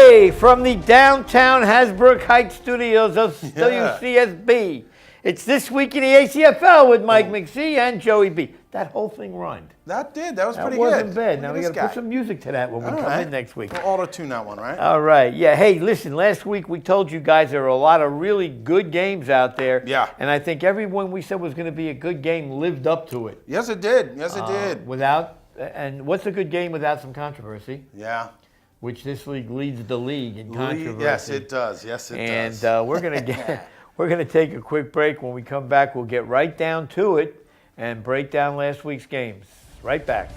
Hey, from the downtown Hasbrook Heights studios of WCSB, it's This Week in the ACFL with Mike McSee and Joey B. That whole thing rhymed. That did. That was pretty good. That wasn't bad. Now we got to put some music to that when we come in next week. We'll auto-tune that one, right? All right. Yeah. Hey, listen, last week we told you guys there are a lot of really good games out there. Yeah. And I think everyone we said was going to be a good game lived up to it. Yes, it did. Yes, it did. And what's a good game without some controversy? Yeah. Which this league leads the league in controversy. Yes, it does. Yes, it does. And we're gonna take a quick break. When we come back, we'll get right down to it and break down last week's games. Right back.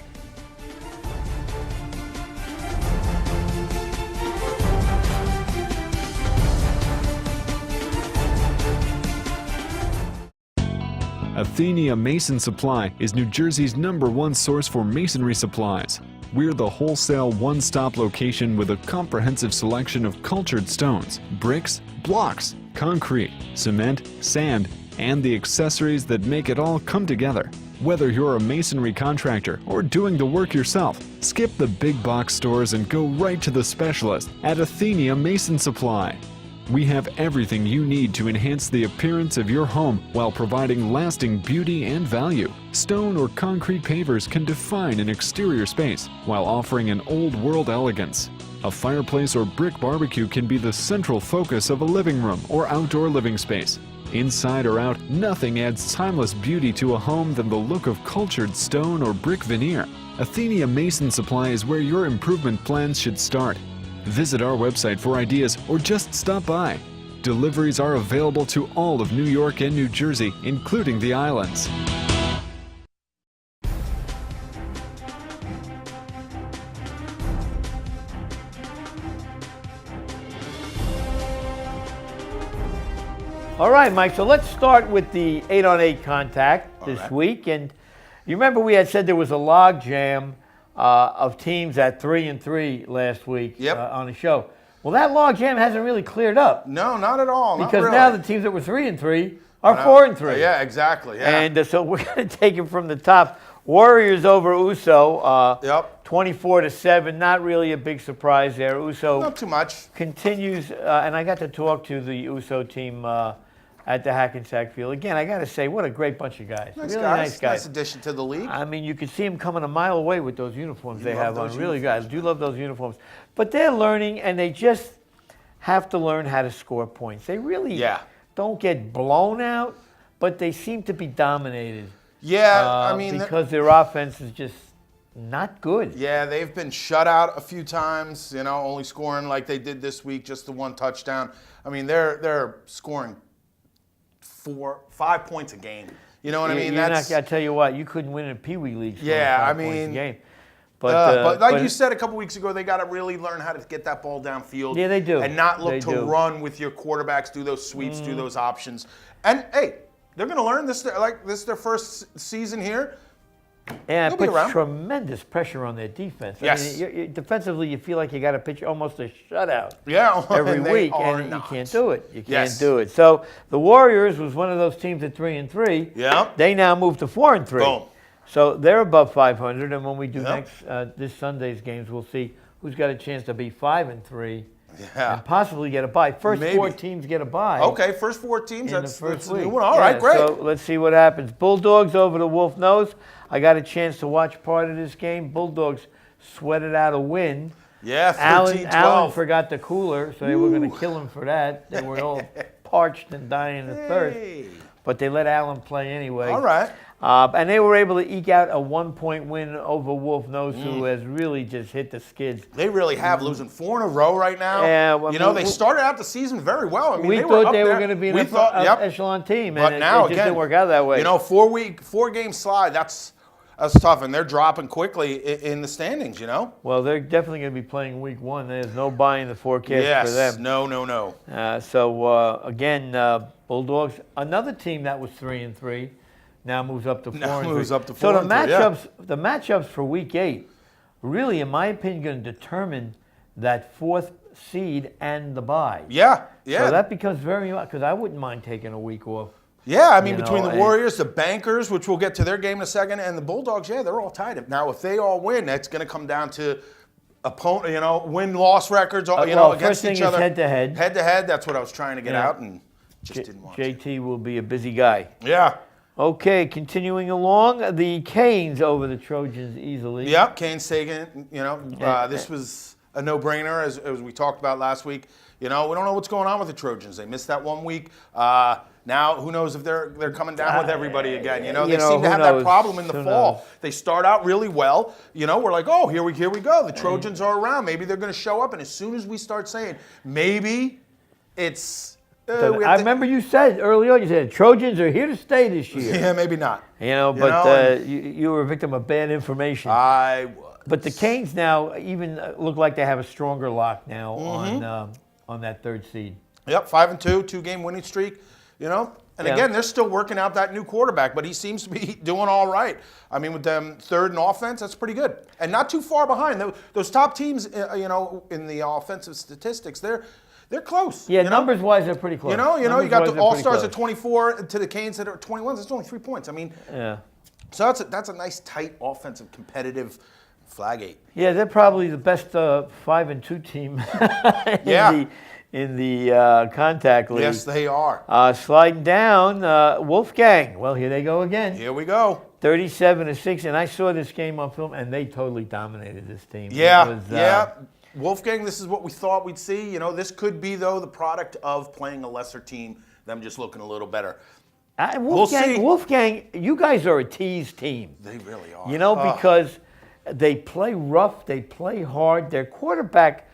Athenia Mason Supply is New Jersey's #1 source for masonry supplies. We're the wholesale one-stop location with a comprehensive selection of cultured stones, bricks, blocks, concrete, cement, sand, and the accessories that make it all come together. Whether you're a masonry contractor or doing the work yourself, skip the big box stores and go right to the specialist at Athenia Mason Supply. We have everything you need to enhance the appearance of your home while providing lasting beauty and value. Stone or concrete pavers can define an exterior space while offering an old-world elegance. A fireplace or brick barbecue can be the central focus of a living room or outdoor living space. Inside or out, nothing adds timeless beauty to a home than the look of cultured stone or brick veneer. Athenia Mason Supply is where your improvement plans should start. Visit our website for ideas or just stop by. Deliveries are available to all of New York and New Jersey, including the islands. All right, Mike, so let's start with the 8-on-8 contact this week. And you remember we had said there was a log jam of teams at 3-3 last week on the show. Well, that log jam hasn't really cleared up. No, not at all. Because now the teams that were 3-3 are 4-3. Yeah, exactly. Yeah. And so we're going to take it from the top. Warriors over Uso, 24-7. Not really a big surprise there. Uso not too much. Continues, and I got to talk to the Uso team at the Hackensack Field. Again, I got to say, what a great bunch of guys. Nice really guys. nice guys. Nice addition to the league. I mean, you could see them coming a mile away with those uniforms they have on. Really, guys, uniforms. do love those uniforms. But they're learning, and they just have to learn how to score points. They really don't get blown out, but they seem to be dominated. Yeah, I mean, because their offense is just not good. Yeah, they've been shut out a few times. You know, only scoring like they did this week, just the one touchdown. I mean, they're scoring 4-5 points a game. You know what I mean? I tell you what, you couldn't win in a Pee Wee League. Yeah, I mean, points a game. But like you said a couple weeks ago, they got to really learn how to get that ball downfield. Yeah, they do. And not look to run with your quarterbacks, do those sweeps, do those options. And hey, they're going to learn this. This is their first season here. Yeah, it puts tremendous pressure on their defense. Yes. I mean, defensively, you feel like you got to pitch almost a shutout every week, and you can't do it. You can't do it. So the Warriors was one of those teams at 3-3. Yeah. They now moved to 4-3. Boom. So they're above 500, and when we do this Sunday's games, we'll see who's got a chance to be 5-3. Yeah. And possibly get a bye. First 4 teams get a bye. Okay, first 4 teams. That's a new one. All right, great. So let's see what happens. Bulldogs over the Wolf Nose. I got a chance to watch part of this game. Bulldogs sweated out a win. Yeah, 13-12. Allen forgot the cooler, so they were going to kill him for that. They were all parched and dying of thirst. But they let Allen play anyway. All right. And they were able to eke out a 1-point win over Wolf Nose, who has really just hit the skids. They really have, losing 4 in a row right now. Yeah, well, they started out the season very well. I mean, we thought they were going to be an echelon team, but and now it just didn't work out that way. 4-game slide, that's tough, and they're dropping quickly in the standings, Well, they're definitely going to be playing week 1. There's no buying the forecast for them. No. Again, Bulldogs, another team that was 3-3, now moves up to 4-3. So the matchups for week 8, really, in my opinion, going to determine that 4th seed and the bye. Yeah. So that becomes very, because I wouldn't mind taking a week off. Yeah, I mean, between the Warriors, the Bankers, which we'll get to their game in a second, and the Bulldogs, they're all tied. Now, if they all win, that's going to come down to opponent, win-loss records, Well, against first thing each is other. head-to-head. Head-to-head, that's what I was trying to get Yeah. out and just didn't want to. JT will be a busy guy. Yeah. Okay, continuing along, the Canes over the Trojans easily. Yep, Kane's taking, this was a no-brainer as we talked about last week. We don't know what's going on with the Trojans. They missed that 1 week. Now, who knows if they're coming down with everybody again. They seem to have that problem in the fall. Knows? They start out really well. We're like, oh, here we go. The Trojans are around. Maybe they're going to show up. And as soon as we start saying, maybe it's... I remember you said early on, you said Trojans are here to stay this year. Yeah, maybe not. You were a victim of bad information. I was. But the Canes now even look like they have a stronger lock now on that third seed. Yep, 5-2, 2-game winning streak. And again, they're still working out that new quarterback, but he seems to be doing all right. I mean, with them third in offense, that's pretty good, and not too far behind. Those top teams, in the offensive statistics, they're close. Yeah, numbers-wise, they're pretty close. You got the All-Stars at 24 to the Canes that are at 21. That's only 3 points. I mean, so that's a nice, tight, offensive, competitive flag 8. Yeah, they're probably the best 5-2 team in the contact league. Yes, they are. Sliding down, Wolfgang. Well, here they go again. Here we go. 37-6, and I saw this game on film, and they totally dominated this team. Yeah. Wolfgang, this is what we thought we'd see. This could be, though, the product of playing a lesser team, them just looking a little better. Wolfgang, you guys are a tease team. They really are. Because they play rough, they play hard. Their quarterback,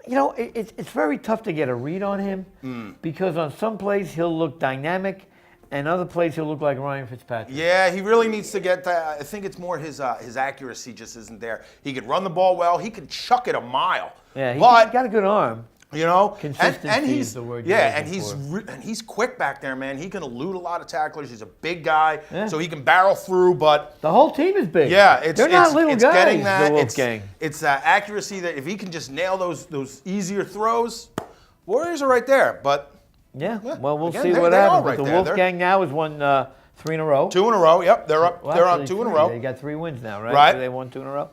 it's very tough to get a read on him because on some plays he'll look dynamic, and other plays he'll look like Ryan Fitzpatrick. Yeah, he really needs to get that. I think it's more his accuracy just isn't there. He could run the ball well. He could chuck it a mile. Yeah, he's got a good arm. Consistency is the word. Yeah, and he's quick back there, man. He can elude a lot of tacklers. He's a big guy, so he can barrel through. But the whole team is big. Yeah, they're not little guys. Getting that. The Wolfgang. It's accuracy that if he can just nail those easier throws, Warriors are right there. But well, we'll see what happens. But the Wolfgang now has won 3 in a row. 2 in a row. Yep, they're up. They're on 2 in a row. They got 3 wins now, right? Right. So they won 2 in a row.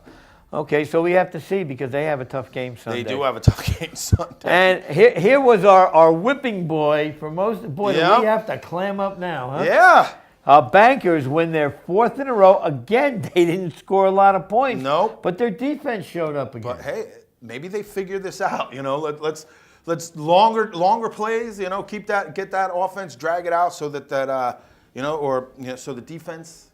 Okay, so we have to see because they have a tough game Sunday. They do have a tough game Sunday. And here was our whipping boy for most. Boy, do we have to clam up now, huh? Yeah. Our Bankers win their 4th in a row. Again, they didn't score a lot of points. Nope. But their defense showed up again. But hey, maybe they figured this out. Let's longer plays. Get that offense, drag it out so that so the defense,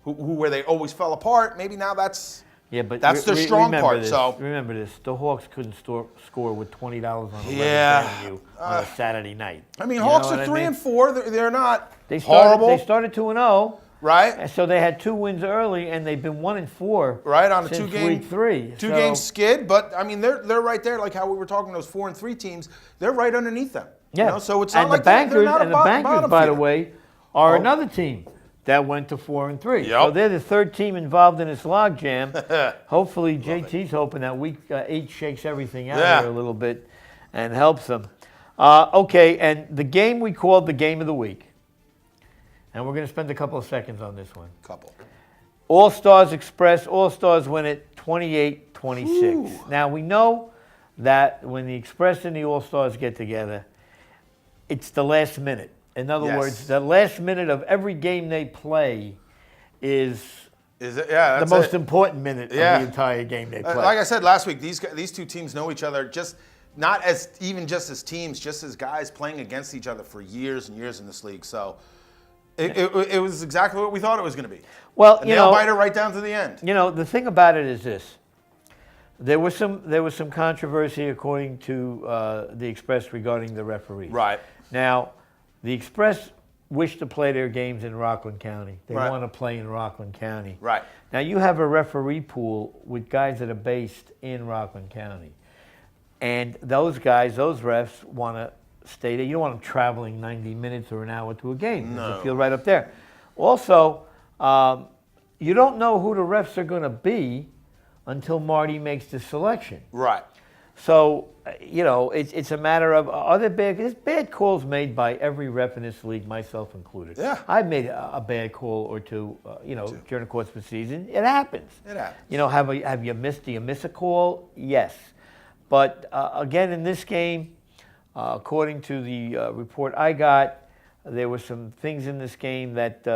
where they always fell apart. Maybe now that's their strong part. So remember this: the Hawks couldn't score with $20 on the menu on a Saturday night. I mean, Hawks are 3-4. They're not horrible. They started 2-0. Right. And so they had 2 wins early, and they've been 1-4. Right on a since 2-game week 3. 2-game skid, but I mean they're right there, like how we were talking those 4-3 teams. They're right underneath them. Yeah. So it's not like the Bankers, they're not and the Bankers, by the way, are another team that went to 4-3. Yep. So they're the 3rd team involved in this logjam. Hopefully, JT's hoping that week 8 shakes everything out here a little bit and helps them. Okay, and the game we called the game of the week. And we're going to spend a couple of seconds on this one. All-Stars Express. All-Stars win it 28-26. Now, we know that when the Express and the All-Stars get together, it's the last minute. In other words, the last minute of every game they play is the most important minute of the entire game they play. Like I said last week, these 2 teams know each other not as just as teams, just as guys playing against each other for years and years in this league. So it was exactly what we thought it was going to be. Well, a nail-biter right down to the end. The thing about it is this. There was some controversy according to the Express regarding the referees. Right. Now, the Express wish to play their games in Rockland County. They want to play in Rockland County. Right. Now, you have a referee pool with guys that are based in Rockland County. And those guys, those refs, want to stay there. You don't want them traveling 90 minutes or an hour to a game. There's a field right up there. Also, you don't know who the refs are going to be until Marty makes the selection. Right. So, it's a matter of, there's bad calls made by every ref in this league, myself included. Yeah. I've made a bad call or two, during the course of the season. It happens. It happens. Have you missed? Do you miss a call? Yes. But again, in this game, according to the report I got, there were some things in this game that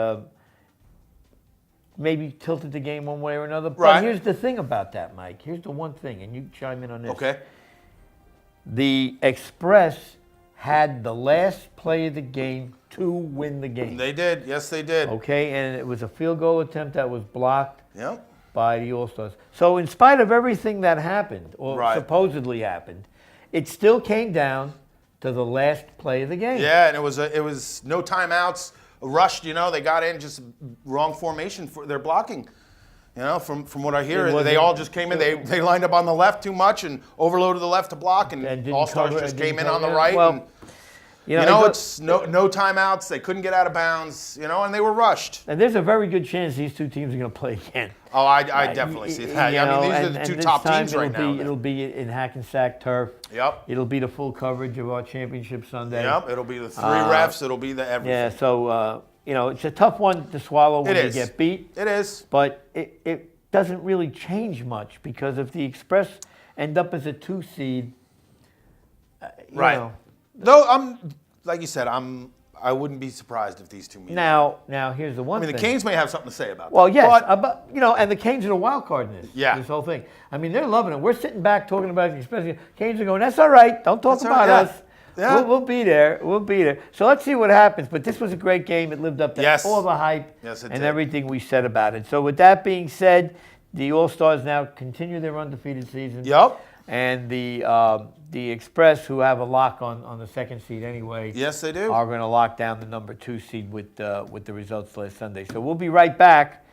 maybe tilted the game one way or another. But Right. here's the thing about that, Mike. Here's the one thing, and you chime in on this. Okay. The Express had the last play of the game to win the game. They did. Yes, they did. Okay, and it was a field goal attempt that was blocked Yep. by the All-Stars. So in spite of everything that happened, or Right. supposedly happened, it still came down to the last play of the game. Yeah, and it was no timeouts, rushed. They got in just wrong formation for their blocking. From what I hear, they all just came in. They lined up on the left too much and overloaded the left to block, and didn't All-Stars cover- just didn't came in cover on the it. right. Well, and, it it's no timeouts. They couldn't get out of bounds. And they were rushed. And there's a very good chance these two teams are going to play again. Oh, I definitely see that. These are the two this top time teams right now. It'll be in Hackensack turf. Yep. It'll be the full coverage of our championship Sunday. Yep. It'll be the three refs. It'll be the everything. Yeah, so, it's a tough one to swallow when It you is. get beat. It is. But it doesn't really change much because if the Express end up as a 2 seed, you Right. know. Though like you said, I wouldn't be surprised if these two meet. Now here's the one I mean, the thing. Canes may have something to say about Well, that. yes, But, and the Canes are the wild card in this. Yeah. This whole thing. I mean, they're loving it. We're sitting back talking about the Express. Canes are going, that's all right. Don't talk That's all about right, yeah. us. Yeah. We'll be there. We'll be there. So let's see what happens. But this was a great game. It lived up to Yes. all the hype Yes, it and did. everything we said about it. So with that being said, the All-Stars now continue their undefeated season. Yep. And the Express, who have a lock on the second seed anyway, Yes, they do. are going to lock down the number 2 seed with the results last Sunday. So we'll be right back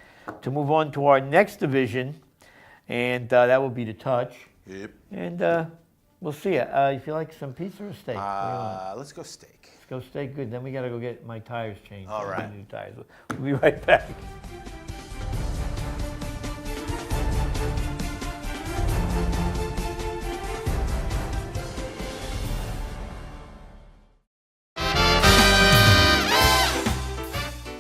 to move on to our next division, and that will be the touch. Yep. And we'll see you. If you like some pizza or steak, what do you want? Let's go steak. Let's go steak. Good. Then we got to go get my tires changed. All right. I need new tires. We'll be right back.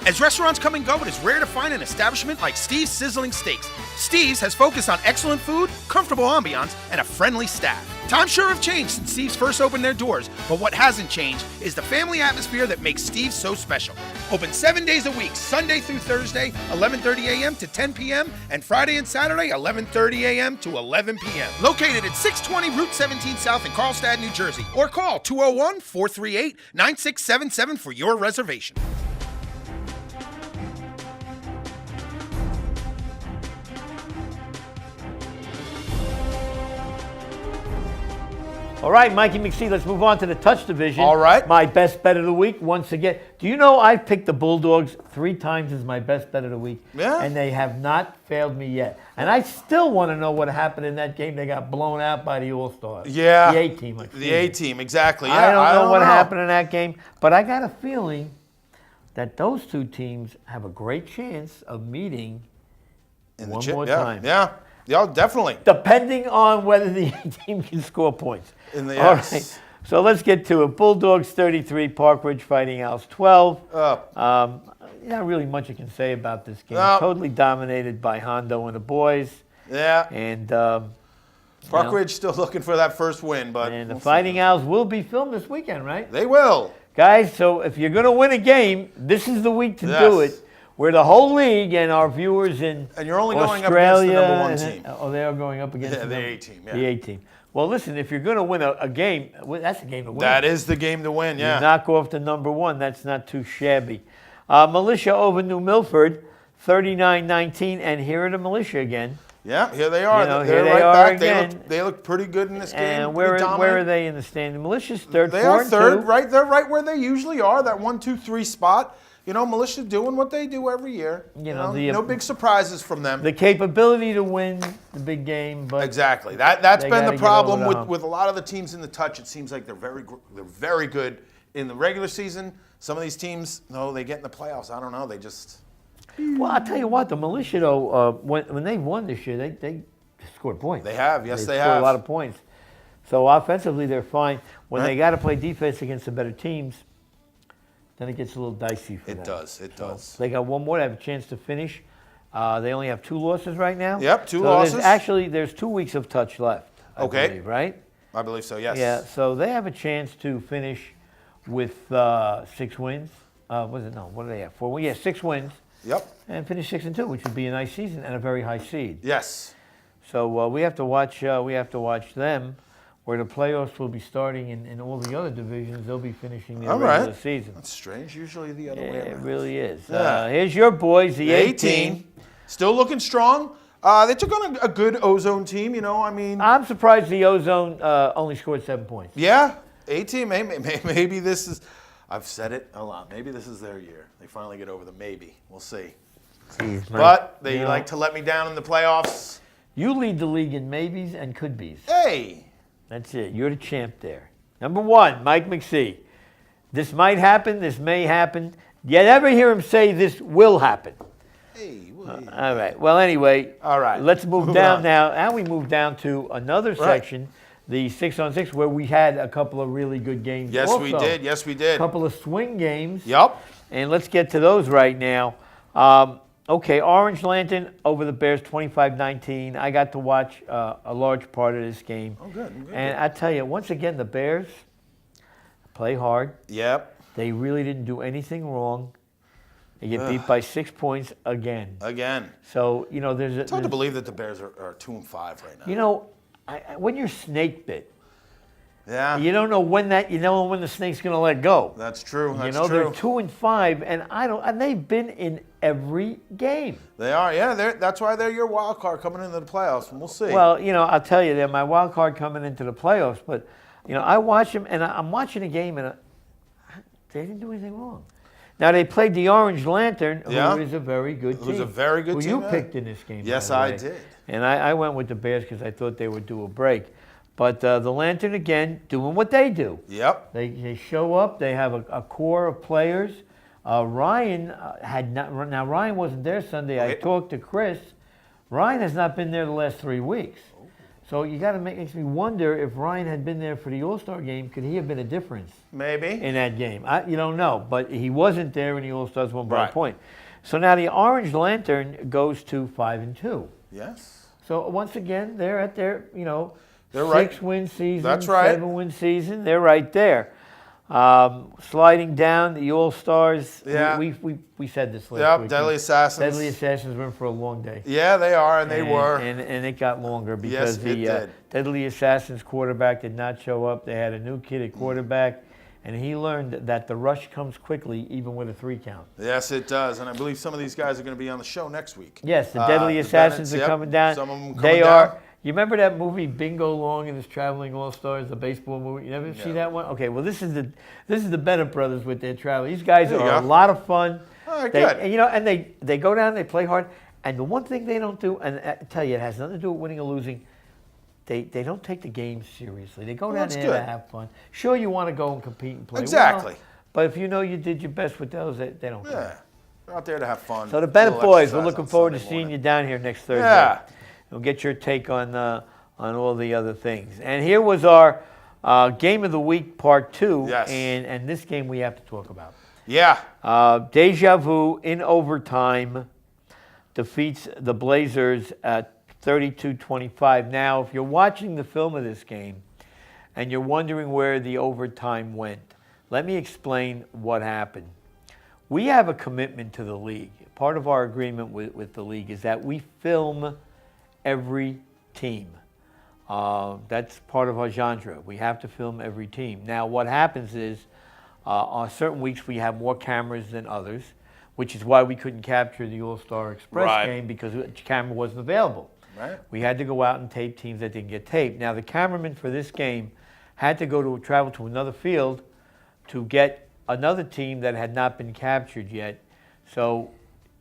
As restaurants come and go, it is rare to find an establishment like Steve's Sizzling Steaks. Steve's has focused on excellent food, comfortable ambiance, and a friendly staff. Times sure have changed since Steve's first opened their doors, but what hasn't changed is the family atmosphere that makes Steve's so special. Open 7 days a week, Sunday through Thursday, 11:30 a.m. to 10 p.m., and Friday and Saturday, 11:30 a.m. to 11 p.m. Located at 620 Route 17 South in Carlstadt, New Jersey, or call 201-438-9677 for your reservation. All right, Mikey McSee, let's move on to the touch division. All right. My best bet of the week once again. Do you know I've picked the Bulldogs 3 times as my best bet of the week? Yeah. And they have not failed me yet. And I still want to know what happened in that game. They got blown out by the All-Stars. Yeah. The A-team. The A-team, exactly. Yeah, I don't know what happened in that game, but I got a feeling that those two teams have a great chance of meeting one more time. Yeah, definitely. Depending on whether the team can score points. All Yes. right. So let's get to it. Bulldogs 33, Park Ridge Fighting Owls 12. Not really much you can say about this game. No. Totally dominated by Hondo and the boys. Yeah. And Park Ridge still looking for that first win, but and the we'll see. Fighting Owls will be filmed this weekend, right? They will. Guys, so if you're going to win a game, this is the week to do Yes. it. Where the whole league and our viewers in And you're only going up Australia, against the number one and team. oh, they are going up against Yeah, the number- A-team, yeah. The A-team. Well, listen, if you're going to win a game, well, that's a game to win. That is the game to win, You yeah. knock off the number one. That's not too shabby. Militia over New Milford, 39-19, and here are the Militia again. Yeah, here they are. You know, They're here they right are back. again. They look pretty good in this game. And pretty where dominant. are they in the standing? Militia's third, They 4 are and third, 2. right? They're right where they usually are, that 1, 2, 3 spot. You know, Militia doing what they do every year. You know, the- no big surprises from them. The capability to win the big game, but Exactly. That's they been gotta the get problem over the hump. with a lot of the teams in the touch. It seems like they're very good in the regular season. Some of these teams, no, they get in the playoffs. I don't know. They just Well, I'll tell you what, the Militia, though, when they won this year, they scored points. They have. Yes, they scored have. a lot of points. So offensively, they're fine. When Right. they got to play defense against the better teams, then it gets a little dicey for them. It does. They got one more. They have a chance to finish. They only have 2 losses right now. Yep, 2 so losses. There's 2 weeks of touch left. I Okay. believe, right? I believe so, yes. Yeah. So they have a chance to finish with 6 wins. What do they have? 4 wins? Yeah, 6 wins. Yep. And finish 6-2, which would be a nice season and a very high seed. Yes. So we have to watch. We have to watch them, where the playoffs will be starting in all the other divisions. They'll be finishing their regular season. That's strange. Usually the other way It around. really is. Yeah. Here's your boys, the 18. Still looking strong. They took on a good Ozone team, I mean. I'm surprised the Ozone only scored 7 points. Yeah, 18. Maybe this is. I've said it a lot. Maybe this is their year. They finally get over the maybe. We'll see. Jeez, But they like to let me down in the playoffs. You lead the league in maybes and could be's. Hey. That's it. You're the champ there. Number 1, Mike McSee. This might happen. This may happen. Yet ever hear him say this will happen? Hey. All right. Well, anyway. All right. Let's move Move down on. now. And we move down to another section, the 6-on-6, where we had a couple of really good games. Yes, also. we did. Yes, we did. A couple of swing games. Yep. And let's get to those right now. Okay, Orange Lantern over the Bears, 25-19. I got to watch a large part of this game. Oh, good. And I tell you, once again, the Bears play hard. Yep. They really didn't do anything wrong. They get beat by 6 points again. So, there's a... It's hard to believe that the Bears are 2-5 right now. When you're snake bit, Yeah. you don't know when the snake's going to let go. That's true. That's They're true. 2-5, and they've been in every game. They are. Yeah. That's why they're your wild card coming into the playoffs, and we'll see. Well, I'll tell you, they're my wild card coming into the playoffs. But, I watch them, and I'm watching a game, and they didn't do anything wrong. Now, they played the Orange Lantern, who is a very good team. Who's a very good team. Who you picked in this game. Yes, by the I way. did. And I went with the Bears because I thought they would do a break. But the Lantern, again, doing what they do. Yep. They show up. They have a core of players. Ryan had not. Now, Ryan wasn't there Sunday. I talked to Chris. Ryan has not been there the last 3 weeks. So you got to makes me wonder if Ryan had been there for the All-Star game, could he have been a difference? Maybe. In that game. You don't know, but he wasn't there in the All-Stars won by a Right. point. So now the Orange Lantern goes to 5-2. Yes. So once again, they're at their, They're right. 6-win season, That's right. 7-win season. They're right there. Sliding down the All-Stars. Yeah. We said this last week. Deadly Assassins. Deadly Assassins were in for a long day. Yeah, they are, and they And- were. And it got longer because Yes, it the did. Deadly Assassins quarterback did not show up. They had a new kid at quarterback, and he learned that the rush comes quickly, even with a 3 count. Yes, it does, and I believe some of these guys are going to be on the show next week. Yes, the Deadly Assassins Bennett's, are coming down. Some of them coming They down. are. You remember that movie Bingo Long and his Traveling All-Stars, the baseball movie? You never see that one? Okay, well this is the Bennett brothers with their travel. These guys There you are a go. lot of fun. All right, They- good. And they go down, they play hard, and the one thing they don't do, and I tell you, it has nothing to do with winning or losing. They don't take the game seriously. They go down that's there good. to have fun. Sure, you want to go and compete and play Exactly. well, but if you know you did your best with those, they don't care. Yeah. They're out there to have fun. So the A Bennett little boys, we're exercise looking on forward to Sunday seeing morning. you down here next Thursday. Yeah. We'll get your take on all the other things. And here was our Game of the Week, Part 2. Yes. And this game we have to talk about. Yeah. Deja Vu in overtime defeats the Blazers at 32-25. Now, if you're watching the film of this game and you're wondering where the overtime went, let me explain what happened. We have a commitment to the league. Part of our agreement with the league is that we film every team. That's part of our genre. We have to film every team. Now, what happens is on certain weeks we have more cameras than others, which is why we couldn't capture the All-Star Express Right. game because the camera wasn't available. Right. We had to go out and tape teams that didn't get taped. Now, the cameraman for this game had to travel to another field to get another team that had not been captured yet. So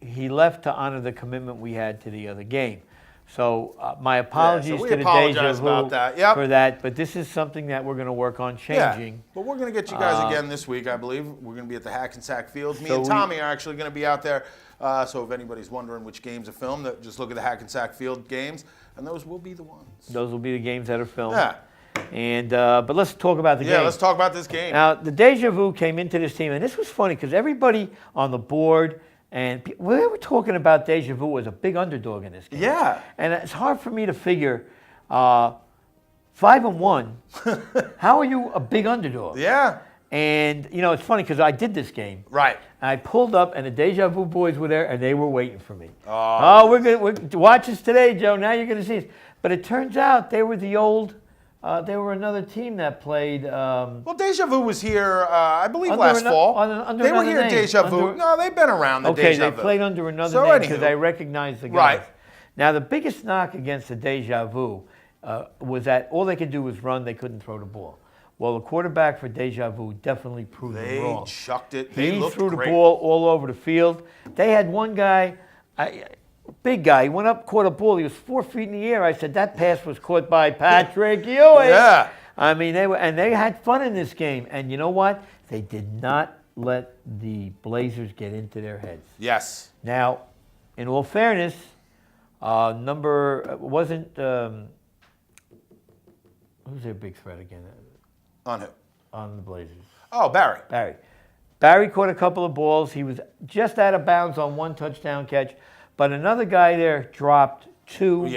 he left to honor the commitment we had to the other game. So my apologies we to the apologize Deja Vu about that. Yep. for that, but this is something that we're going to work on changing. Yeah, but we're going to get you guys again this week, I believe. We're going to be at the Hackensack Field. Me So and we- Tommy are actually going to be out there. So if anybody's wondering which games are filmed, just look at the Hackensack Field games, and those will be the ones. Those will be the games that are filmed. Yeah. And but let's talk about the game. Yeah, let's talk about this game. Now, the Deja Vu came into this team, and this was funny because everybody on the board and we were talking about Deja Vu as a big underdog in this game. Yeah. And it's hard for me to figure 5-1. How are you a big underdog? Yeah. And, you know, it's funny because I did this game. Right. And I pulled up, and the Deja Vu boys were there, and they were waiting for me. Oh, we're watch us today, Joe. Now you're going to see us. But it turns out they were the old, they were another team that played. Well, Deja Vu was here, I believe, last fall. They were here, Deja Vu. No, they've been around the Deja Vu. Okay, they played under another name because I recognized the guys. Right. Now, the biggest knock against the Deja Vu was that all they could do was run. They couldn't throw the ball. Well, the quarterback for Deja Vu definitely proved them wrong. They chucked it. He looked threw great. the ball all over the field. They had one guy, big guy. He went up, caught a ball. He was 4 feet in the air. I said, that pass was caught by Patrick Ewing. Yeah. I mean, they had fun in this game. And you know what? They did not let the Blazers get into their heads. Yes. Now, in all fairness, wasn't who's their big threat again? On who? On the Blazers. Oh, Barry. Barry caught a couple of balls. He was just out of bounds on one touchdown catch, but another guy there dropped 2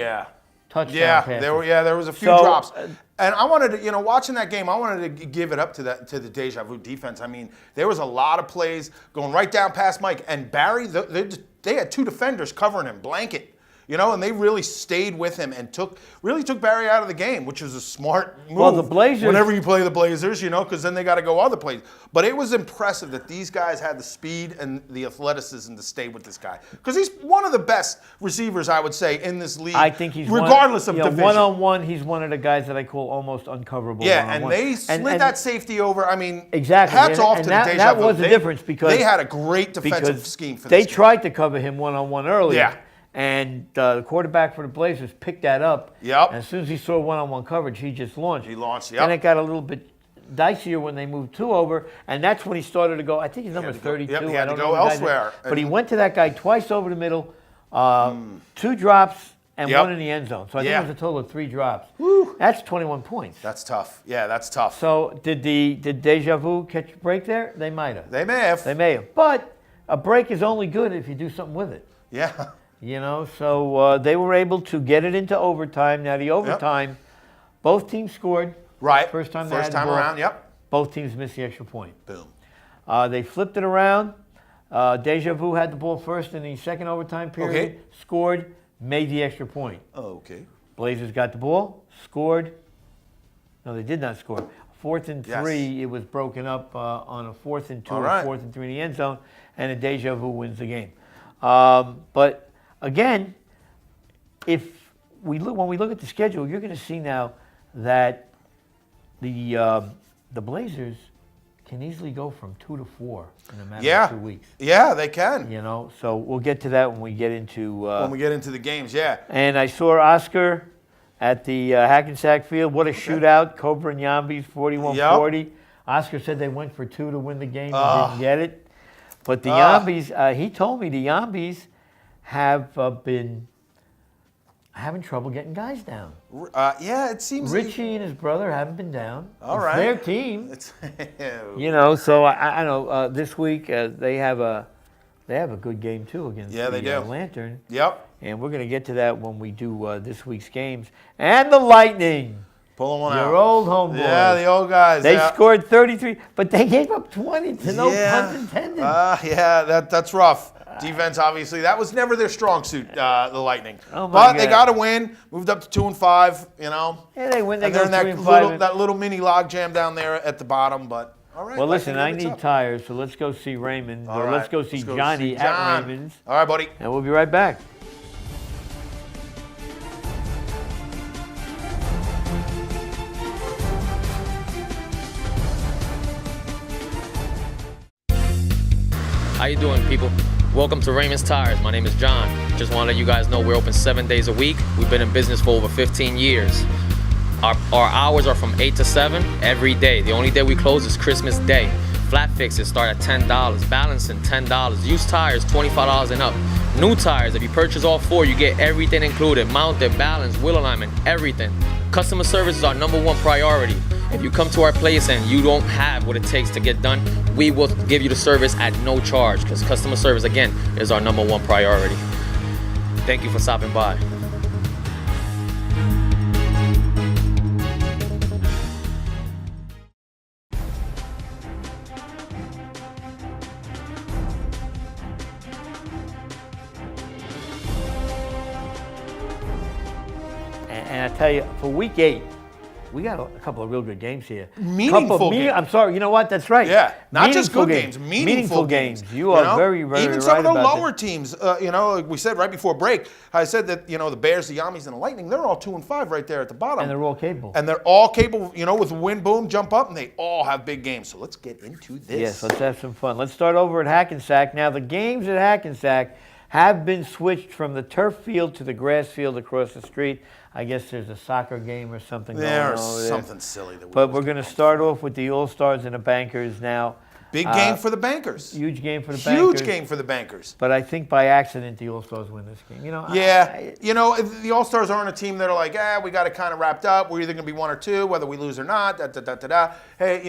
touchdown passes. There was a few drops. And I wanted to, watching that game, I wanted to give it up to the Deja Vu defense. I mean, there was a lot of plays going right down past Mike, and Barry, they had 2 defenders covering him, blanket. And they really stayed with him and really took Barry out of the game, which was a smart move. Well, the Blazers, whenever you play the Blazers, because then they got to go other plays. But it was impressive that these guys had the speed and the athleticism to stay with this guy, because he's one of the best receivers, I would say, in this league. I think he's regardless of division. One-on-one, he's one of the guys that I call almost uncoverable. Yeah, one-on-one. and they slid that safety over. I mean, exactly. Hats off to the Deja Vu. That was the difference because they had a great defensive scheme for this they game. tried to cover him one-on-one earlier. Yeah. And the quarterback for the Blazers picked that up. Yep. And as soon as he saw one-on-one coverage, he just launched. Yep. And it got a little bit dicier when they moved 2 over, and that's when he started to go. I think he's number 32. He had to go elsewhere. But he went to that guy twice over the middle, 2 drops and 1 in the end zone. So I think it was a total of 3 drops. Woo. That's 21 points. That's tough. Yeah, that's tough. So did Deja Vu catch a break there? They might have. They may have. They may have. But a break is only good if you do something with it. Yeah. So they were able to get it into overtime. Now, the overtime, both teams scored. Right. First time around, yep. Both teams missed the extra point. Boom. They flipped it around. Deja Vu had the ball first in the second overtime period. Scored, made the extra point. Okay. Blazers got the ball, scored. No, they did not score. 4th and 3, it was broken up on a 4th and 2 or 4th and 3 in the end zone, and the Deja Vu wins the game. But again, when we look at the schedule, you're going to see now that the Blazers can easily go from 2 to 4 in a matter of 2 weeks. Yeah, they can. So we'll get to that when we get into the games. Yeah. And I saw Oscar at the Hackensack Field. What a shootout! Cobra and Yambis, 41-40. Oscar said they went for 2 to win the game and didn't get it. But the Yambis, he told me the Yambis have been having trouble getting guys down. It seems Richie and his brother haven't been down. All it's right. their team. So I know this week they have a good game too against the Lantern. Yep. And we're going to get to that when we do this week's games. And the Lightning. Pulling one out. Your old homeboys. Yeah, the old guys. They scored 33, but they gave up 20 to no pun intended. That's rough. Defense, obviously, that was never their strong suit, the Lightning. But they got to win. Moved up to 2-5. Yeah, they win. They and go they're in 3-5. that little mini log jam down there at the bottom. But all right. Well, listen, I need tires, so let's go see Raymond. Let's go see Johnny at Raymond's. All right, buddy. And we'll be right back. How you doing, people? Welcome to Raymond's Tires. My name is John. Just want to let you guys know we're open 7 days a week. We've been in business for over 15 years. Our hours are from 8 to 7 every day. The only day we close is Christmas Day. Flat fixes start at $10. Balancing, $10. Used tires, $25 and up. New tires, if you purchase all 4, you get everything included. Mounted, balance, wheel alignment, everything. Customer service is our #1 priority. If you come to our place and you don't have what it takes to get done, we will give you the service at no charge, because customer service, again, is our #1 priority. Thank you for stopping by. And I tell you, for week 8, we got a couple of real good games here. Meaningful games. I'm sorry, you know what? That's right. Yeah, not just Meaningful good games, meaningful games. You are very, very Even right some of the about lower that. teams, like we said right before break, I said that, the Bears, the Yamis, and the Lightning, they're all 2-5 right there at the bottom. And they're all capable. And they're all capable, with win, boom, jump up, and they all have big games. So let's get into this. Yes, let's have some fun. Let's start over at Hackensack. Now, the games at Hackensack have been switched from the turf field to the grass field across the street. I guess there's a soccer game or something going on There's over there. something silly. But we're going to start off with the All-Stars and the Bankers now. Big game for the Bankers. Huge game for the Bankers. Huge game for the Bankers. But I think by accident the All-Stars win this game. The All-Stars aren't a team that are like, we got it kind of wrapped up. We're either going to be 1 or 2, whether we lose or not. Hey,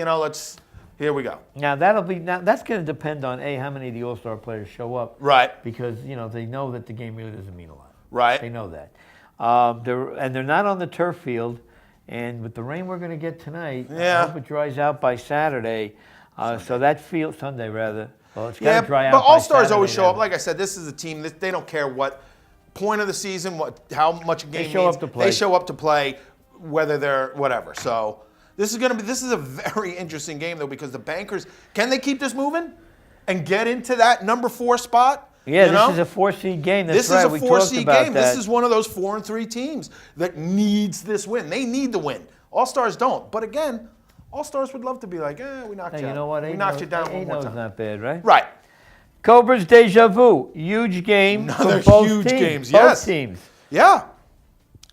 here we go. Now that's going to depend on how many of the All-Star players show up. Right. Because they know that the game really doesn't mean a lot. Right. They know that. They're not on the turf field, and with the rain we're going to get tonight, I hope it dries out by Saturday. So that field Sunday rather. Well, it's got to dry out. But by All-Stars Saturday always show now. up. Like I said, this is a team that they don't care what point of the season, how much a game They show means. up to play. They show up to play, whether they're whatever. So this is a very interesting game though, because the Bankers, can they keep this moving and get into that number 4 spot? Yeah, this is a 4-seed game. That's This right. is a We 4-seed talked about game. that. This is one of those 4-3 teams that needs this win. They need the win. All-Stars don't. But again, All-Stars would love to be like, we knocked Hey, you out. you know what? We knocked you down one more 8-0's time. not bad, right? Right. Cobras Deja Vu. Huge game Another for both huge teams. games, Both yes. teams. Yeah.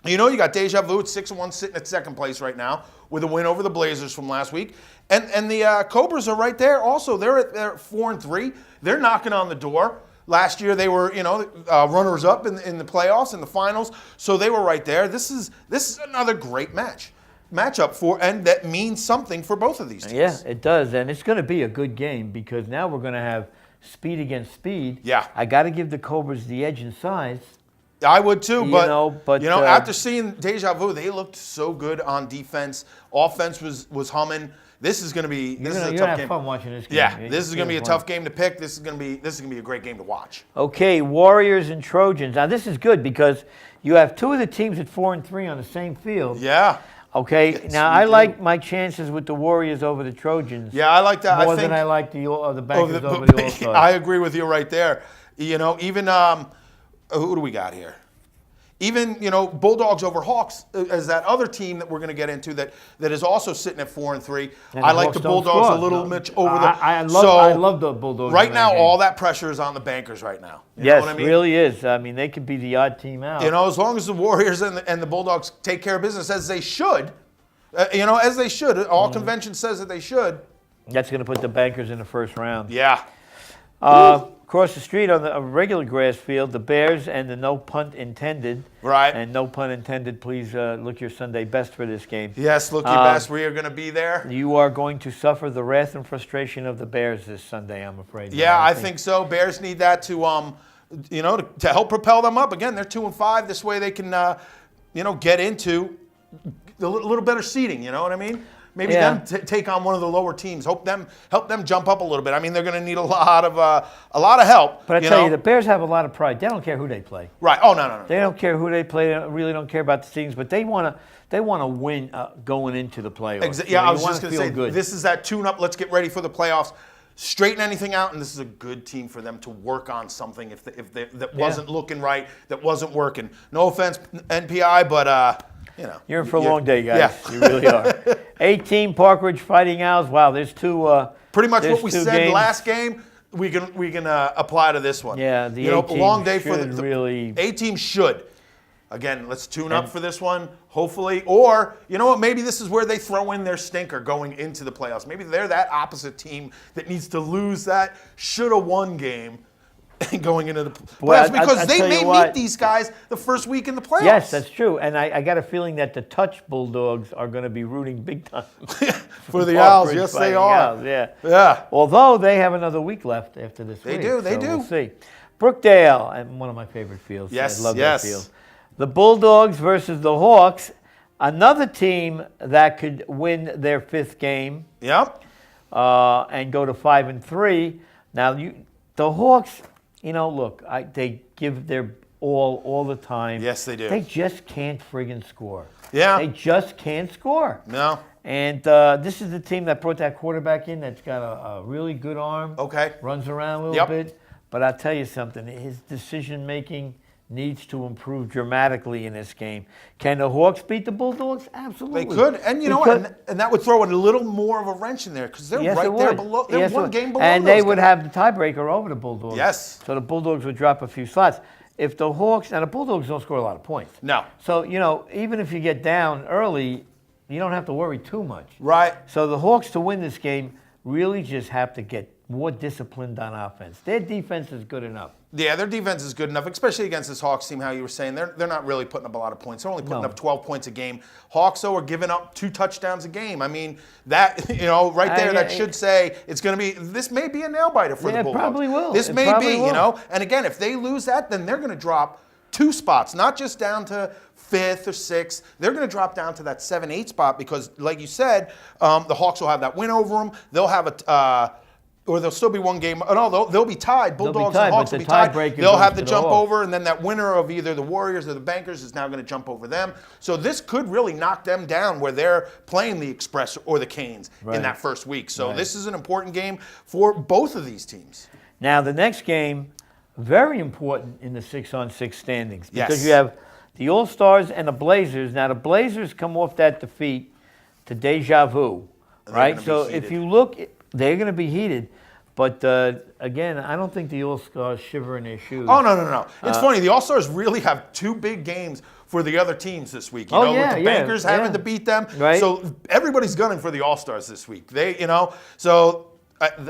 You got Deja Vu at 6-1 sitting at second place right now with a win over the Blazers from last week. And the Cobras are right there also. They're at 4-3. They're knocking on the door. Last year they were, runners-up in the playoffs, in the finals, so they were right there. This is another great matchup and that means something for both of these teams. Yeah, it does, and it's going to be a good game because now we're going to have speed against speed. Yeah. I got to give the Cobras the edge in size. I would too, but after after seeing Deja Vu, they looked so good on defense. Offense was humming. This is going to be You're a gonna tough have game. fun watching this game. Yeah, this is going to be a fun. tough game to pick. This is going to be a great game to watch. Okay, Warriors and Trojans. Now this is good because you have 2 of the teams at 4-3 on the same field. Yeah. Okay. Yes, now we I do. like my chances with the Warriors over the Trojans. Yeah, I like that. More than I like the Bankers over the All-Stars. I agree with you right there. Even who do we got here? Even, Bulldogs over Hawks as that other team that we're going to get into that is also sitting at 4-3. And I the like Hawks the don't Bulldogs score. a little bit over the. I love the Bulldogs. Right in now, that game. all that pressure is on the Bankers right now. You Yes, know what I mean? really is. I mean, they could be the odd team out. As long as the Warriors and the Bulldogs take care of business as they should, as they should. All convention says that they should. That's going to put the Bankers in the first round. Yeah. Across the street on a regular grass field, the Bears and the no punt intended. Right. And no pun intended, please look your Sunday best for this game. Yes, look your best. We are going to be there. You are going to suffer the wrath and frustration of the Bears this Sunday, I'm afraid. Yeah, I think so. Bears need that to help propel them up. Again, they're 2-5. This way they can, get into a little better seeding. You know what I mean? Maybe them take on one of the lower teams. Help them jump up a little bit. I mean, they're going to need a lot of help. But I tell you, the Bears have a lot of pride. They don't care who they play. Right. Oh no. They don't care who they play. They really don't care about the teams. But they want to win going into the playoffs. Yeah, I was just going going to say, good. this is that tune-up. Let's get ready for the playoffs. Straighten anything out, and this is a good team for them to work on something if that wasn't looking right, that wasn't working. No offense, NPI, but You're in for a long day, guys. Yeah. You really are. 18 Park Ridge Fighting Owls. Wow, there's two. Pretty much there's what we two said games. last game. We can apply to this one. Yeah, the a A-team long day for should the really. A team should. Again, let's tune up for this one, hopefully. Or, you know what, maybe this is where they throw in their stinker going into the playoffs. Maybe they're that opposite team that needs to lose that shoulda-won game going into the playoffs because they may meet these guys the first week in the playoffs. Yes, that's true. And I got a feeling that the Touch Bulldogs are going to be rooting big time. For the Owls, yes, they are. Owls, yeah. Yeah. Although they have another week left after this week. They do. We'll see. Brookdale, and one of my favorite fields. Yes, I love that field. The Bulldogs versus the Hawks, another team that could win their 5th game. Yep. And go to 5-3. Now, the Hawks, look, they give their all the time. Yes, they do. They just can't friggin' score. Yeah. They just can't score. No. And this is the team that brought that quarterback in that's got a really good arm. Okay. Runs around a little bit. But I'll tell you something, his decision-making needs to improve dramatically in this game. Can the Hawks beat the Bulldogs? Absolutely. They could. And you know what? And that would throw a little more of a wrench in there because they're right there below. They're one game below. And they would have the tiebreaker over the Bulldogs. Yes. So the Bulldogs would drop a few slots. If the Hawks, and the Bulldogs don't score a lot of points. No. So, even if you get down early, you don't have to worry too much. Right. So the Hawks, to win this game, really just have to get more disciplined on offense. Their defense is good enough. Yeah, their defense is good enough, especially against this Hawks team, how you were saying. They're not really putting up a lot of points. They're only putting up 12 points a game. Hawks, though, are giving up 2 touchdowns a game. I mean, that, right there, that should say it's going to be, this may be a nail-biter for the Bulldogs. It probably will. This may be, And again, if they lose that, then they're going to drop 2 spots, not just down to 5th or 6th. They're going to drop down to that 7-8 spot because, like you said, the Hawks will have that win over them. They'll have or they'll still be one game. No, they'll be tied. Bulldogs and Hawks will be tied. They'll have the jump over, and then that winner of either the Warriors or the Bankers is now going to jump over them. So this could really knock them down where they're playing the Express or the Canes in that first week. So this is an important game for both of these teams. Now, the next game, very important in the 6-on-6 standings because you have the All-Stars and the Blazers. Now, the Blazers come off that defeat to Deja Vu, right? So if you look, they're going to be heated. But, again, I don't think the All-Stars shiver in their shoes. Oh, no. It's funny. The All-Stars really have 2 big games for the other teams this week. With the Bankers having to beat them. Right. So everybody's gunning for the All-Stars this week. So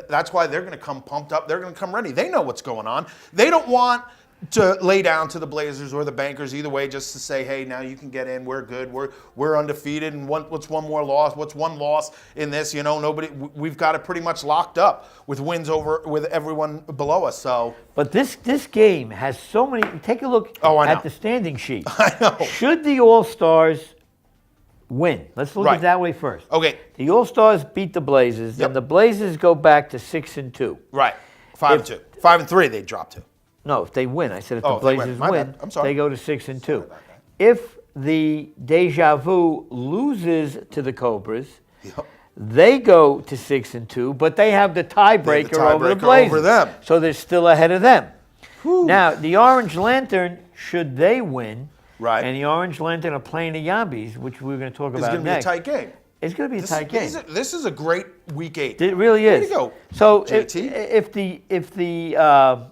that's why they're going to come pumped up. They're going to come ready. They know what's going on. They don't want to lay down to the Blazers or the Bankers either way, just to say, hey, now you can get in. We're good. We're undefeated. And what's one more loss? What's one loss in this? We've got it pretty much locked up with wins over with everyone below us. So, but this game has so many. Take a look at the standing sheet. I know. Should the All-Stars win? Let's look at it that way first. Okay. The All-Stars beat the Blazers, and the Blazers go back to 6-2. Right. 5-2. 5-3 they drop to. No, if they win. I said if the Blazers win, I'm sorry. they go to 6-2. If the Deja Vu loses to the Cobras, they go to 6-2, but they have the tiebreaker over the Blazers. Over them. So they're still ahead of them. Now, the Orange Lantern, should they win, and the Orange Lantern are playing the Yabbies, which we're going to talk about next. It's going to be a tight game. It's going to be a tight game. This is a great Week 8. It really is. Way to go, so JT. if the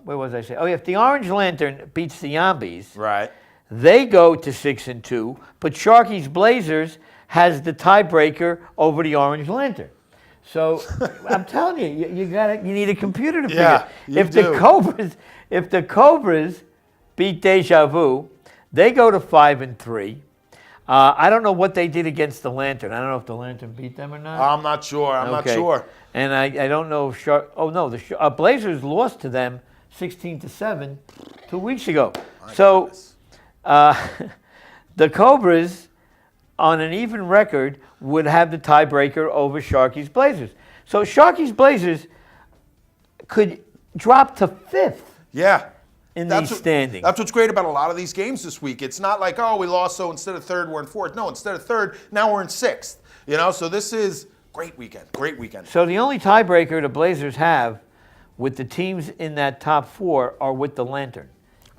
where was I saying? Oh, if the Orange Lantern beats the Yabbies, they go to 6-2. But Sharky's Blazers has the tiebreaker over the Orange Lantern. So I'm telling you, you need a computer to figure. If the Cobras beat Deja Vu, they go to 5-3. I don't know what they did against the Lantern. I don't know if the Lantern beat them or not. I'm not sure. I'm not sure. And I don't know if the Blazers lost to them 16-7 2 weeks ago. So the Cobras, on an even record, would have the tiebreaker over Sharky's Blazers. So Sharky's Blazers could drop to 5th. Yeah. In these standings. That's what's great about a lot of these games this week. It's not like, we lost, so instead of 3rd, we're in 4th. No, instead of 3rd, now we're in 6th. So this is great weekend. Great weekend. So the only tiebreaker the Blazers have with the teams in that top 4 are with the Lantern.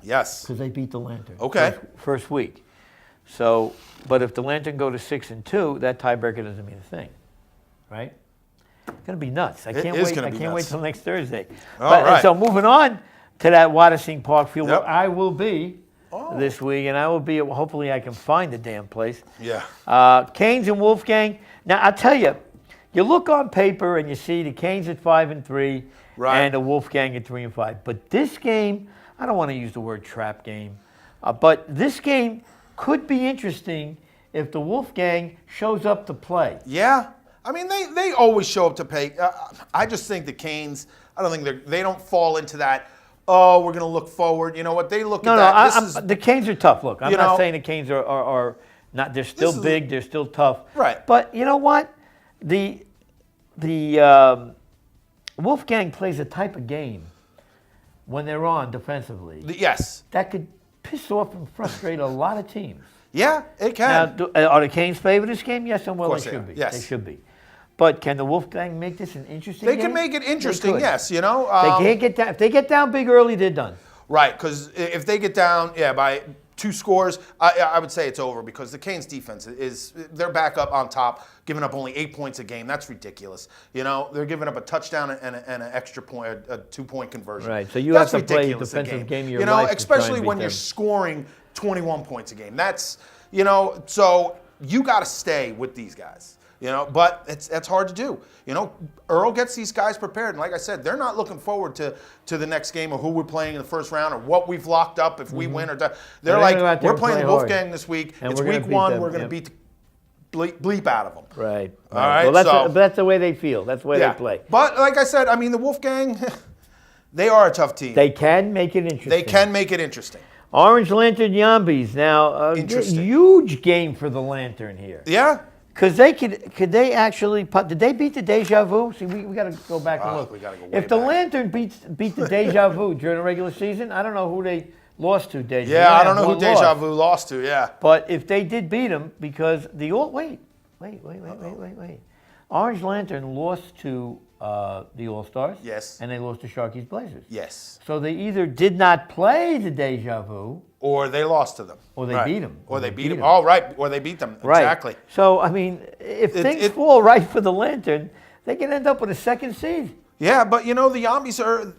Yes. Because they beat the Lantern. Okay. First week. So, but if the Lantern go to 6-2, that tiebreaker doesn't mean a thing, right? It's going to be nuts. I can't wait till next Thursday. All right. So moving on to that Watersing Park field where I will be this week, and I will be. Hopefully, I can find the damn place. Yeah. Canes and Wolfgang. Now, I'll tell you, you look on paper and you see the Canes at 5-3, Right. and the Wolfgang at 3-5. But this game, I don't want to use the word trap game, but this game could be interesting if the Wolfgang shows up to play. Yeah. I mean, they always show up to pay. I just think the Canes, I don't think they don't fall into that, oh, we're going to look forward. You know what? They look at that. The Canes are tough. Look, I'm not know, saying the Canes are not, they're still big, they're still tough. Right. But you know what? The Wolfgang plays a type of game when they're on defensively Yes. that could piss off and frustrate a lot of teams. Yeah, it can. Now, are the Canes favored this game? Yes, and well, course they they should are. be. Yes. They should be. But can the Wolfgang make this an interesting They game? can make it They interesting, could. yes. You know, They can't get down. If they get down big early, they're done. right? Because if they get down, by 2 scores, I would say it's over because the Canes defense they're back up on top, giving up only 8 points a game. That's ridiculous. You know, they're giving up a touchdown and an extra point, a 2-point conversion. Right, so you That's have to play ridiculous a defensive game of your You know, life to try especially and beat when you're them. scoring 21 points a game. That's, you know, so you got to stay with these guys. You know, but that's hard to do. You know, Earl gets these guys prepared, and like I said, they're not looking forward to the next game or who we're playing in the first round or what we've locked up if we win or die. They're They're like, gonna go out there we're and playing play the hard. Wolfgang this week. And It's we're gonna week beat 1. them, We're going to yep. beat the bleep out of them. Right. All right, Well, that's, so- that's the way they feel. That's the way they play. But like I said, I mean, the Wolfgang, they are a tough team. They can make it interesting. They can make it interesting. Orange Lantern Yambies. Now, Interesting. huge game for the Lantern here. Yeah. Because they could they actually did they beat the Deja Vu? See, we got to go back and look. we gotta go way If the back. Lantern beat the Deja Vu during the regular season, I don't know who they lost to. Deja. Yeah, I don't know who one Deja lost. Vu lost to, yeah. But if they did beat them, because the wait, Orange Lantern lost to the All Stars. Yes. And they lost to Sharkies Blazers. Yes. So they either did not play the Deja Vu, Or they lost to them. or they Right. beat them. Or they beat them. Oh, right. Or they beat them. Right. Exactly. So I mean, if things it- fall right for the Lantern, they can end up with a second seed. Yeah, but you know, the Yambies are,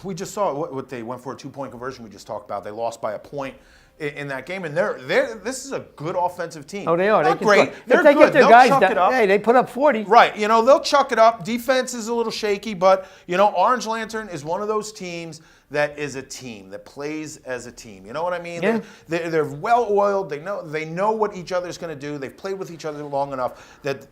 we just saw what they went for a 2-point conversion we just talked about. They lost by a point in that game, and this is a good offensive team. Oh, they are. Not They can great. score. They're if they good. get their They'll guys chuck down, it up. hey, they put up 40. Right, you know, they'll chuck it up. Defense is a little shaky, but, you know, Orange Lantern is one of those teams that is a team, that plays as a team. You know what I mean? Yeah. They're well-oiled. They know what each other's going to do. They've played with each other long enough that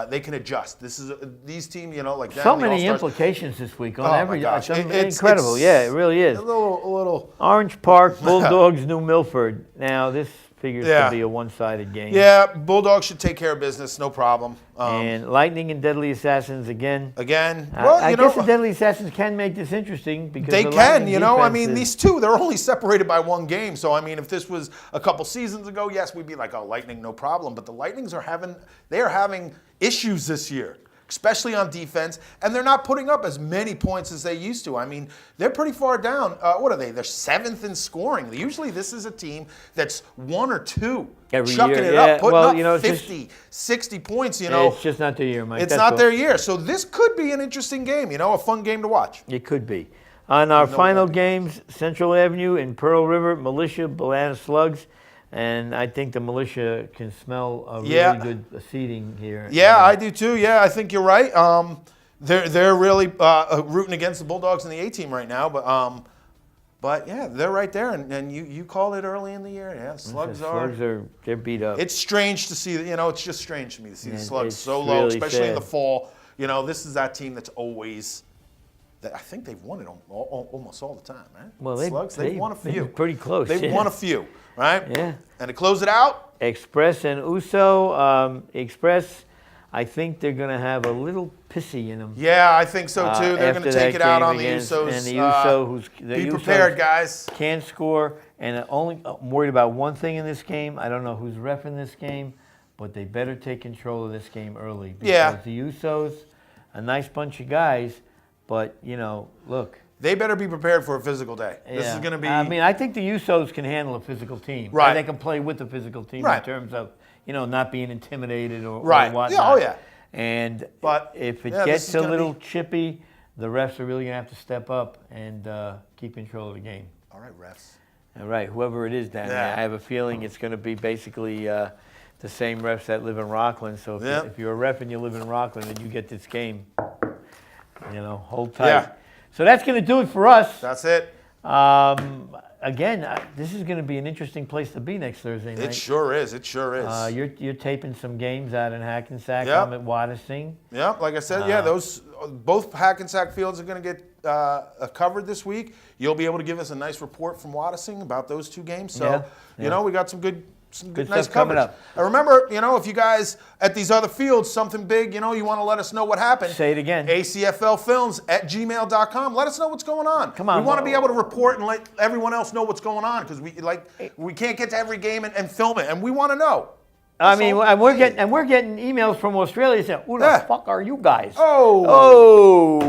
they can adjust. These teams, you know, like So down the many All-Stars. implications this week on Oh, my every. gosh. It's incredible. Yeah, it really is. A little. Orange Park, Bulldogs, New Milford. Now this figures Yeah. to be a one-sided game. Yeah, Bulldogs should take care of business, no problem. And Lightning and Deadly Assassins again. Again, I guess the Deadly Assassins can make this interesting because they the can, Lightning you know. I defense mean, is- these two, they're only separated by 1 game. So, I mean, if this was a couple seasons ago, yes, we'd be like, oh, Lightning, no problem. But the Lightnings are having issues this year, especially on defense, and they're not putting up as many points as they used to. I mean, they're pretty far down. What are they? They're 7th in scoring. Usually this is a team that's 1 or 2 Every chucking year, it yeah. up, putting Well, up you know, it's 50, 60 points, you know. It's just not their year, Mike. It's That's not all. their year. So this could be an interesting game, you know, a fun game to watch. It could be. On our final games, Central Avenue and Pearl River, Militia, Banana Slugs. And I think the Militia can smell a really Yeah. good seeding here. Yeah, I do too. Yeah, I think you're right. They're really rooting against the Bulldogs in the A-team right now, but yeah, they're right there. And you called it early in the year. Yeah, Slugs they're beat up. It's strange to see. You know, it's just strange to me to see the Slugs it's so low, really especially in the sad. fall. You know, this is that team that's always. I think they've won it almost all the time, right? Well, Slugs, they've won a they've few. been pretty close. They've yeah. won a few, right? Yeah. And to close it out, Express and Uso. Express, I think they're going to have a little pissy in them. yeah, I think so too. They're going to after take that it out game on the against- Usos. And the Uso, be prepared, guys. Can score, and I'm worried about one thing in this game. I don't know who's reffing this game, but they better take control of this game early. Because Yeah. the Usos, a nice bunch of guys, but, you know, look. They better be prepared for a physical day. This is yeah. going to be. I mean, I think the Usos can handle a physical team. Right. And they can play with the physical team Right. in terms of, you know, not being intimidated or Right. whatnot. Yeah, oh, yeah. And But, if it yeah, this gets is a gonna little be- chippy, the refs are really going to have to step up and keep control of the game. All right, refs. All right, whoever it is down there, I have a feeling it's going to be basically the same refs that live in Rockland. So if you're a ref and you live in Rockland and you get this game, hold tight. Yeah. So that's going to do it for us. That's it. Again, this is going to be an interesting place to be next Thursday night. It sure is. It sure is. You're taping some games out in Hackensack. I'm at Watersing. Yeah, like I said, those both Hackensack fields are going to get covered this week. You'll be able to give us a nice report from Watersing about those two games. So, we got some good nice stuff coming up. And remember, if you guys at these other fields, something big, you want to let us know what happened. Say it again. ACFLfilms@gmail.com. Let us know what's going on. Come on. We want to be able to report and let everyone else know what's going on because we can't get to every game and film it, and we want to know. I mean, and we're getting emails from Australia saying, "Who the fuck are you guys?" Almost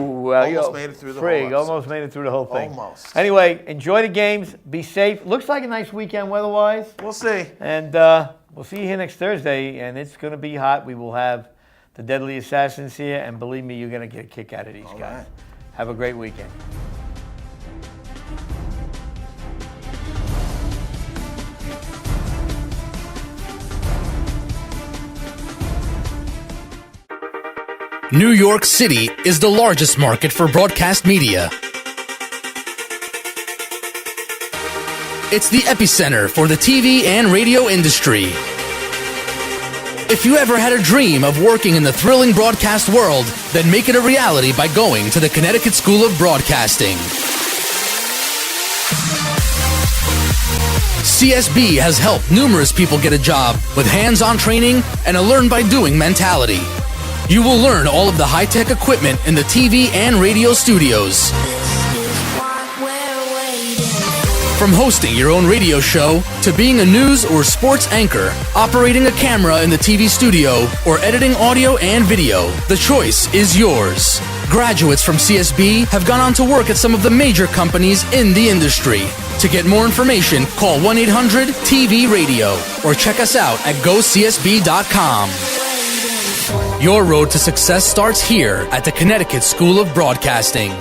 made it through the whole episode. Almost made it through the whole thing. Almost. Anyway, enjoy the games. Be safe. Looks like a nice weekend weather-wise. We'll see. And we'll see you here next Thursday, and it's going to be hot. We will have the Deadly Assassins here, and believe me, you're going to get a kick out of these guys. Right. Have a great weekend. New York City is the largest market for broadcast media. It's the epicenter for the TV and radio industry. If you ever had a dream of working in the thrilling broadcast world, then make it a reality by going to the Connecticut School of Broadcasting. CSB has helped numerous people get a job with hands-on training and a learn-by-doing mentality. You will learn all of the high-tech equipment in the TV and radio studios. From hosting your own radio show, to being a news or sports anchor, operating a camera in the TV studio, or editing audio and video, the choice is yours. Graduates from CSB have gone on to work at some of the major companies in the industry. To get more information, call 1-800-TV-RADIO or check us out at GoCSB.com. Your road to success starts here at the Connecticut School of Broadcasting.